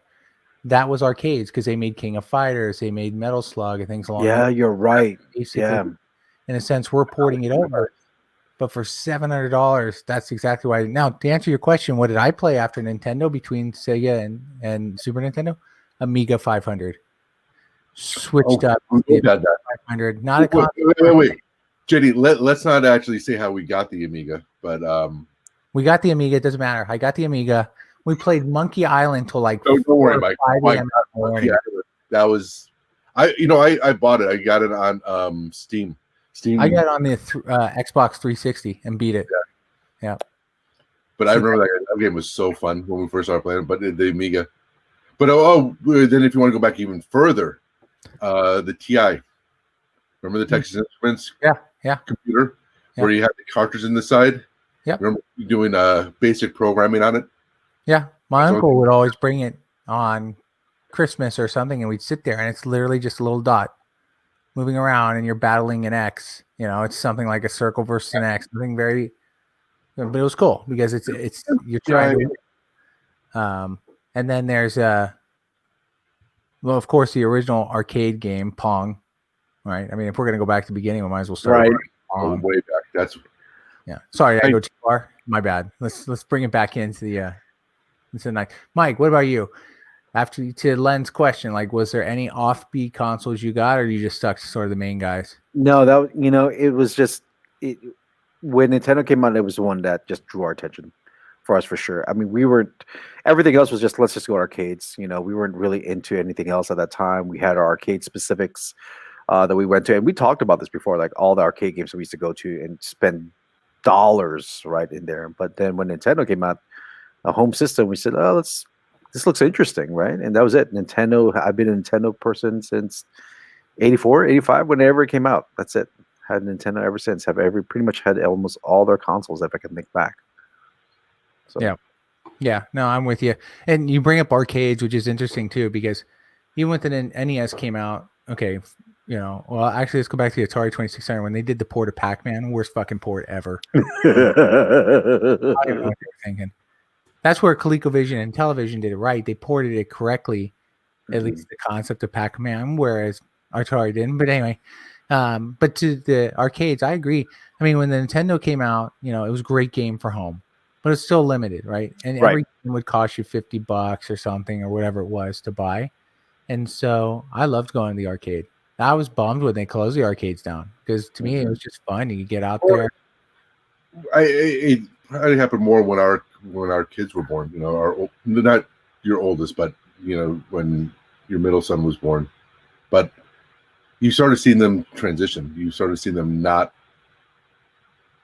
that was arcades because they made King of Fighters, they made Metal Slug, and things along Yeah, those. you're right. Basically, Yeah. in a sense, we're porting it over. But for $700, that's exactly why. Now, to answer your question, what did I play after Nintendo between Sega and Super Nintendo? Amiga 500. Switched Oh, up we to the both had that. 500. Not a Wait. JD, let's not actually say how we got the Amiga, but We got the Amiga. It doesn't matter. I got the Amiga. We played Monkey Island till like don't 4 worry, or Mike. 5 My a.m. in the morning. God, that was I bought it. I got it on Steam. I got on the Xbox 360 and beat it. Yeah. But I remember that game was so fun when we first started playing. But the Amiga. But then if you want to go back even further, the TI. Remember the Texas Instruments? Yeah. Computer Yeah. where you had the cartridge in the side. Yep. Remember doing basic programming on it? Yeah. My So- uncle would always bring it on Christmas or something, and we'd sit there, and it's literally just a little dot moving around, and you're battling an X. It's something like a circle versus an X. Nothing very, but it was cool because it's you're trying to. And then there's well, of course, the original arcade game Pong, right? I mean, if we're gonna go back to the beginning, we might as well start Right. with Pong. Way back. That's Yeah. Sorry, I go too far. My bad. Let's bring it back into the night. Mike, what about you? After to Len's question, like, was there any offbeat consoles you got, or you just stuck to sort of the main guys? No, it was just when Nintendo came out, it was the one that just drew our attention for us for sure. I mean, we weren't everything else was just let's just go to arcades. We weren't really into anything else at that time. We had our arcade specifics that we went to, and we talked about this before, like all the arcade games that we used to go to and spend dollars right in there. But then when Nintendo came out, a home system, we said, oh, this looks interesting, right? And that was it. Nintendo, I've been a Nintendo person since 84, 85, whenever it came out. That's it. Had Nintendo ever since. Pretty much had almost all their consoles if I can think back. So Yeah, no, I'm with you. And you bring up arcades, which is interesting too, because even when the NES came out, okay, well, actually, let's go back to the Atari 2600 when they did the port of Pac-Man. Worst fucking port ever. I don't even know what they were thinking. That's where ColecoVision and Television did it right. They ported it correctly, at least the concept of Pac-Man, whereas Atari didn't. But anyway, but to the arcades, I agree. I mean, when the Nintendo came out, it was a great game for home, but it's still limited, right? And every game would cost you $50 or something or whatever it was to buy. And so I loved going to the arcade. I was bummed when they closed the arcades down because to me it was just fun. You get out there. It probably happened more when our kids were born. Not your oldest, but when your middle son was born. But you started seeing them transition. You started seeing them not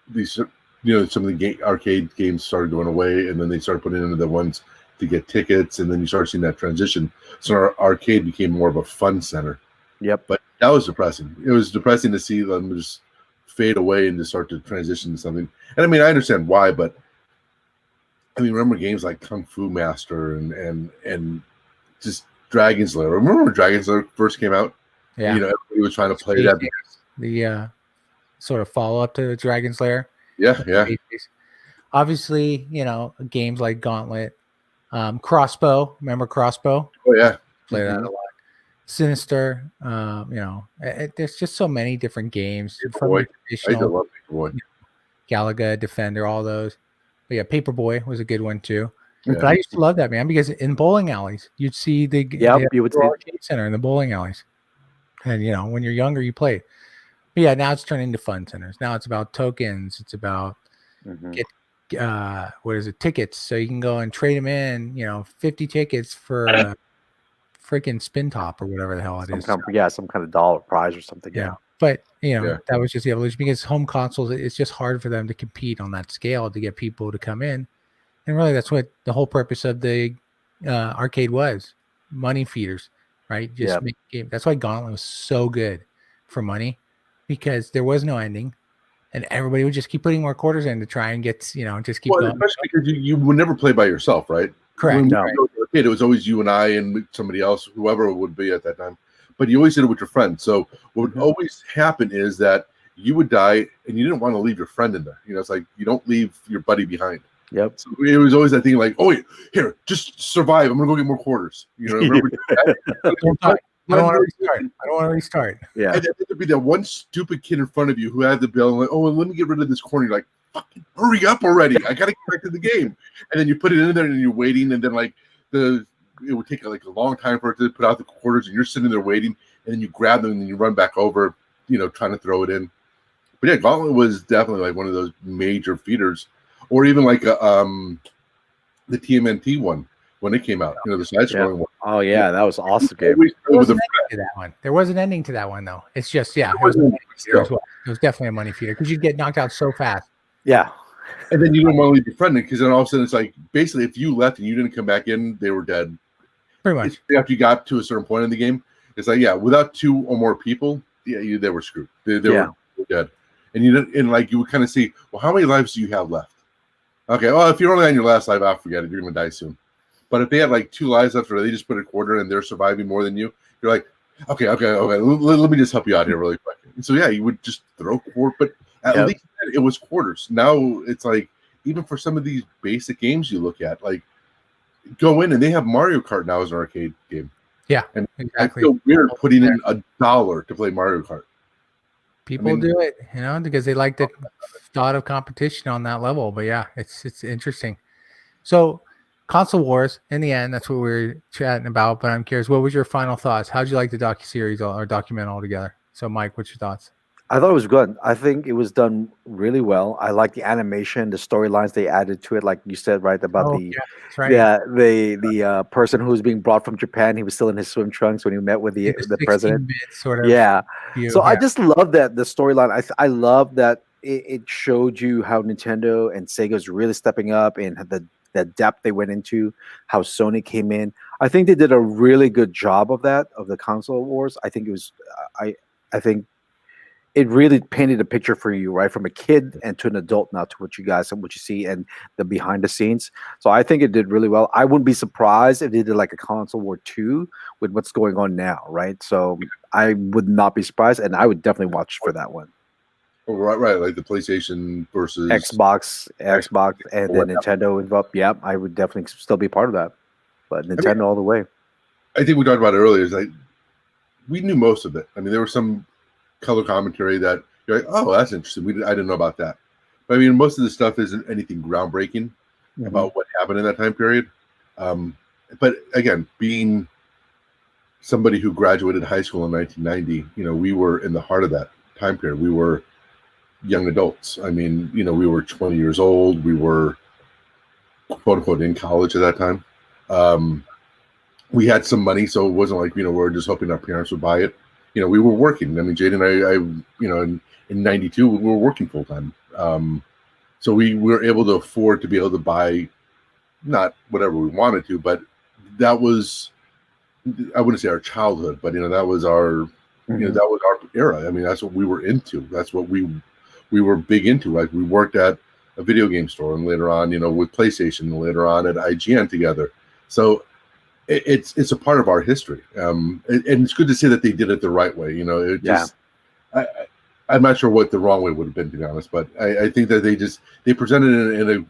these. Some of the arcade games started going away, and then they started putting in the ones to get tickets, and then you started seeing that transition. So our arcade became more of a fun center. Yep. But that was depressing. It was depressing to see them just fade away and to start to transition to something. And I mean, I understand why, but I mean, remember games like Kung Fu Master and just Dragon's Lair. Remember when Dragon's Lair first came out? Yeah. Everybody was trying to play that. The sort of follow-up to Dragon's Lair. Yeah. Obviously, games like Gauntlet, Crossbow. Remember Crossbow? Oh yeah. Play that a lot. Sinister. There's just so many different games. From the traditional, I love Paperboy. Galaga, Defender, all those. But yeah, Paperboy was a good one too. Yeah. But I used to love that, man, because in bowling alleys, you'd see the you would see arcade center in the bowling alleys. And when you're younger, you play. But yeah, now it's turned into fun centers. Now it's about tokens. It's about get tickets, so you can go and trade them in. 50 tickets for a freaking spin top or whatever the hell it is. Some kind of dollar prize or something. Yeah. But that was just the evolution, because home consoles, it's just hard for them to compete on that scale to get people to come in. And really, that's what the whole purpose of the arcade was: money feeders, right? Just make game. That's why Gauntlet was so good for money, because there was no ending, and everybody would just keep putting more quarters in to try and get, just keep Well, going. especially because you would never play by yourself, right? Correct. When we No. were a kid, it was always you and I and somebody else, whoever it would be at that time. But you always did it with your friends. So what would always happen is that you would die, and you didn't want to leave your friend in there. It's like you don't leave your buddy behind. Yep. So it was always that thing like, oh, here, just survive. I'm gonna go get more quarters. Remember that? I don't want to restart. Yeah. And then there'd be that one stupid kid in front of you who had the bill and like, oh, let me get rid of this corner. You're like, fucking hurry up already. I gotta get back to the game. And then you put it in there and you're waiting, and then like it would take like a long time for it to put out the quarters, and you're sitting there waiting, and then you grab them and then you run back over, trying to throw it in. But yeah, Gauntlet was definitely like one of those major feeders, or even like the TMNT one when it came out. The side-scrolling one. Oh yeah, that was awesome game. There was an ending to that one though. It's just it was an ending feeder as well. It was definitely a money feeder because you'd get knocked out so fast. Yeah. And then you don't want to leave your friend in, because then all of a sudden it's like basically if you left and you didn't come back in, they were dead. Pretty much. After you got to a certain point in the game, it's like without 2 or more people, they were screwed. They were dead. And you would kind of see, well, how many lives do you have left? Okay, well, if you're only on your last life, I'll forget it. You're going to die soon. But if they had like 2 lives left, or they just put a quarter and they're surviving more than you, you're like, okay. Let me just help you out here really quick. And so you would just throw quarter, but at least it was quarters. Now it's like even for some of these basic games you look at, like go in and they have Mario Kart now as an arcade game. Yeah, and exactly. I feel weird putting in $1 to play Mario Kart. People do it, because they like the thought of competition on that level. But yeah, it's interesting. So, console wars. In the end, that's what we were chatting about. But I'm curious, what was your final thoughts? How'd you like the docuseries or document altogether? So, Mike, what's your thoughts? I thought it was good. I think it was done really well. I like the animation, the storylines they added to it, like you said, right about the person who was being brought from Japan. He was still in his swim trunks when he met with the president. Sort of view, so I just love that the storyline. I love that it showed you how Nintendo and Sega is really stepping up and the depth they went into, how Sony came in. I think they did a really good job of that, of the console wars. I think it was I think it really painted a picture for you, right, from a kid and to an adult now, to what you see and the behind the scenes. So I think it did really well. I wouldn't be surprised if they did like a console war 2 with what's going on now, right? So I would not be surprised, and I would definitely watch for that one. Oh, right, like the PlayStation versus Xbox, and then Nintendo involved. Yeah, I would definitely still be part of that. But Nintendo all the way. I think we talked about it earlier. Is like we knew most of it. I mean, there was some color commentary that you're like, oh, that's interesting. I didn't know about that. But I mean, most of the stuff isn't anything groundbreaking about what happened in that time period. But again, being somebody who graduated high school in 1990, we were in the heart of that time period. We were young adults. I mean, we were 20 years old. We were quote unquote in college at that time. We had some money, so it wasn't like, we were just hoping our parents would buy it. We were working. I mean, Jade and I in 92, we were working full time. So we were able to afford to be able to buy not whatever we wanted to, but that was, I wouldn't say our childhood, but, that was our, that was our era. I mean, that's what we were into. That's what we were big into. Like we worked at a video game store, and later on, with PlayStation, and later on at IGN together. So it's a part of our history, and it's good to see that they did it the right way. I'm not sure what the wrong way would have been, to be honest, but I think that they presented it in a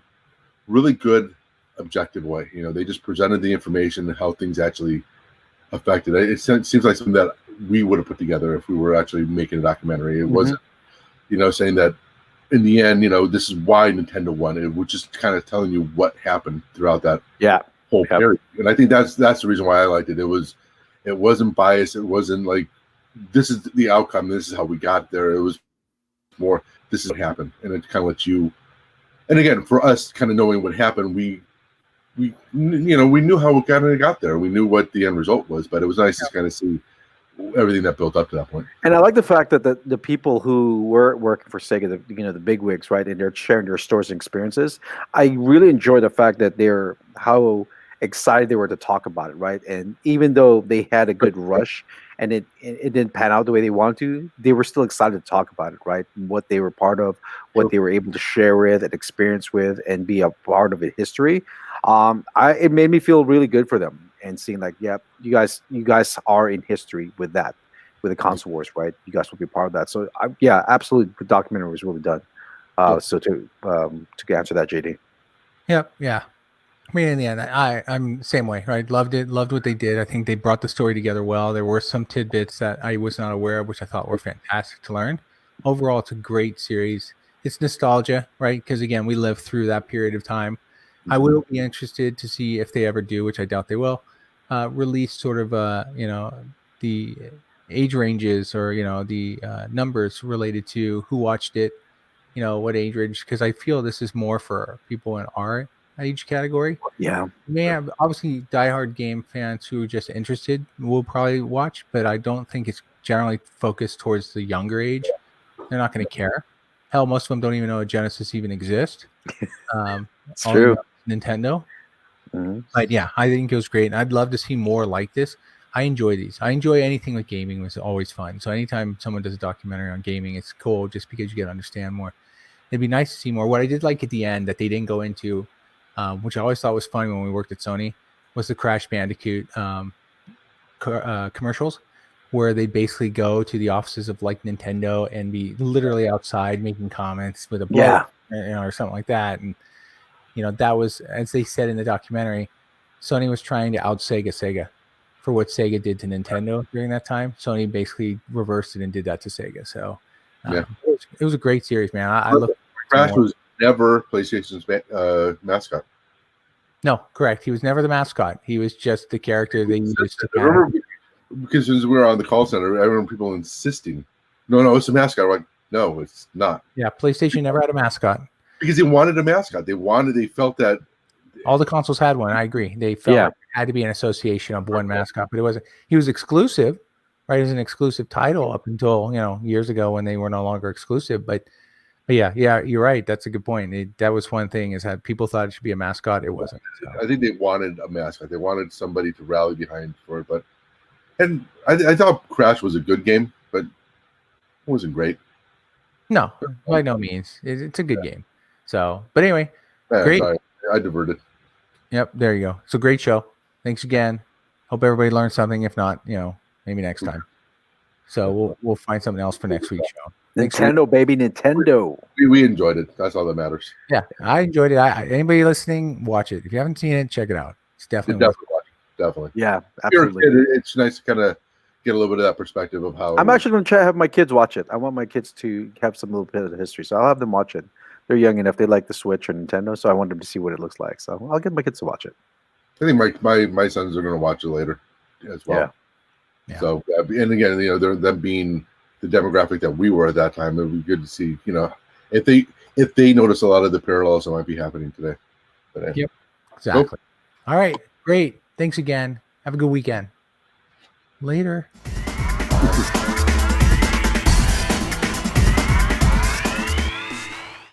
really good, objective way. They just presented the information and how things actually affected it. It seems like something that we would have put together if we were actually making a documentary. It wasn't, saying that in the end, this is why Nintendo won. It was just kind of telling you what happened throughout that whole period. And I think that's the reason why I liked it. It wasn't biased. It wasn't like, this is the outcome, this is how we got there. It was more, this is what happened. And it kind of lets you, and again, for us kind of knowing what happened, we knew how it kind of got there. We knew what the end result was, but it was nice to kind of see everything that built up to that point. And I like the fact that the people who were working for Sega, the bigwigs, right, and they're sharing their stories and experiences. I really enjoy the fact that how excited they were to talk about it, right? And even though they had a good rush and it didn't pan out the way they wanted to, they were still excited to talk about it, right? What they were part of, what they were able to share with and experience with, and be a part of it history. It made me feel really good for them, and seeing like, yeah, you guys are in history with that, with the console wars, right? You guys will be part of that. So yeah, absolutely, the documentary was really done. So to answer that, JD. Yep. Yeah. I mean, in the end, I'm the same way, right? Loved it. Loved what they did. I think they brought the story together well. There were some tidbits that I was not aware of, which I thought were fantastic to learn. Overall, it's a great series. It's nostalgia, right? Because again, we lived through that period of time. I will be interested to see if they ever do, which I doubt they will, release sort of, the age ranges or, the numbers related to who watched it, what age range, because I feel this is more for people in our age category. Yeah. You may have obviously diehard game fans who are just interested will probably watch, but I don't think it's generally focused towards the younger age. They're not going to care. Hell, most of them don't even know a Genesis even exists. It's Only true. know Nintendo. Mm-hmm. But yeah, I think it was great, and I'd love to see more like this. I enjoy these. I enjoy anything with gaming. Was always fun. So anytime someone does a documentary on gaming, it's cool just because you get to understand more. It'd be nice to see more. What I did like at the end that they didn't go into, which I always thought was funny when we worked at Sony, was the Crash Bandicoot commercials, where they basically go to the offices of like Nintendo and be literally outside making comments with a blow, or something like that. And that was, as they said in the documentary, Sony was trying to out Sega for what Sega did to Nintendo during that time. Sony basically reversed it and did that to Sega. So Yeah. it was a great series, man. I look. Crash was never PlayStation's mascot. No, correct. He was never the mascot. He was just the character they used to. I remember because as we were on the call center, I remember people insisting, "No, it's a mascot." I'm like, no, it's not. Yeah, PlayStation never had a mascot because they wanted a mascot. They felt that all the consoles had one. I agree. They felt like it had to be an association of one mascot, but it wasn't. He was exclusive, right? It was an exclusive title up until years ago when they were no longer exclusive. But yeah, you're right. That's a good point. That was one thing, is that people thought it should be a mascot. It wasn't. So. I think they wanted a mascot. They wanted somebody to rally behind for it. And I thought Crash was a good game, but it wasn't great. No, by no means. It's a good game. So, but anyway, great. Sorry, I diverted. Yep, there you go. So great show. Thanks again. Hope everybody learned something. If not, maybe next time. So we'll find something else for next week's show. Nintendo, baby, Nintendo. We enjoyed it. That's all that matters. Yeah, I enjoyed it. Anybody listening, watch it. If you haven't seen it, check it out. It's definitely watch it. Definitely. Yeah, absolutely. It's nice to kind of get a little bit of that perspective of how. I'm actually going to try to have my kids watch it. I want my kids to have some little bit of the history, so I'll have them watch it. They're young enough; they like the Switch or Nintendo, so I want them to see what it looks like. So I'll get my kids to watch it. I think my sons are going to watch it later as well. Yeah. So and again, them being the demographic that we were at that time, it would be good to see. If they notice a lot of the parallels that might be happening today. But, yep. Exactly. All right. Great. Thanks again. Have a good weekend. Later.